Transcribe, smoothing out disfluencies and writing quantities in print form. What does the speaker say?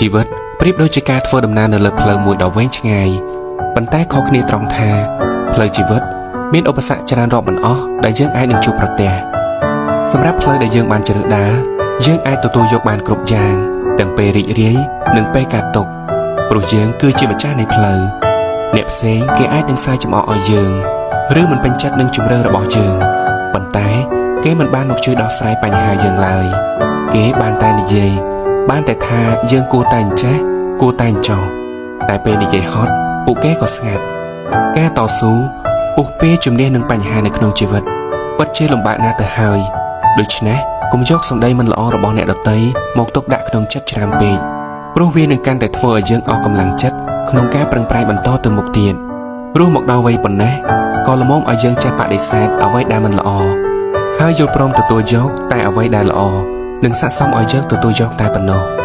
ជីវិតប្រៀបដូចជាការធ្វើដំណើរនៅលើផ្លូវមួយដ៏វែងឆ្ងាយប៉ុន្តែខុសគ្នាត្រង់ថាផ្លូវជីវិតមានឧបសគ្គច្រើនរាប់មិនអស់ដែលយើងអាចនឹងជួបប្រទះសម្រាប់ផ្លូវដែលយើងបានជ្រើសដើរយើងអាចទទួលយកបានគ្រប់យ៉ាងទាំងពេលរីករាយនិងពេលកាត់ទុក្ខព្រោះយើងគឺជាម្ចាស់នៃផ្លូវអ្នកផ្សេងគេអាចនឹងសើចចំអកឲ្យយើងឬមិនពេញចិត្តនឹងជម្រើសរបស់យើងប៉ុន្តែគេមិនបានមកជួយដោះស្រាយបញ្ហាយើងឡើយគេបានតែនិយាយបានតែថាយើងគួរតែអញ្ចេះគួរតែអញ្ចោះតែពេលនិយាយហត់ពួកគេក៏ស្ងាត់ការតស៊ូពុះពៀជំនះនឹងបញ្ហានៅក្នុងជីវិតពិតជាលំបាកណាស់ទៅហើយដូច្នេះកុំយកសម្ដីមិនល្អរបស់អ្នកដទៃមកទុកដាក់ក្នុងចិត្តច្រើនពេកព្រោះវានឹងកាន់តែធ្វើឲ្យយើងអស់កម្លាំងចិត្តក្នុងការប្រឹងប្រែងបន្តទៅមុខទៀតរស់មកដល់វ័យប៉ុណ្ណេះក៏ល្មមឲ្យយើងចេះបដិសេធអ្វីដែលមិនល្អហើយយល់ព្រមទទួលយកតែអ្វីដែលល្អនិងស័ក្តិសមឲ្យយើងទទួលយកតែប៉ុណ្ណោះ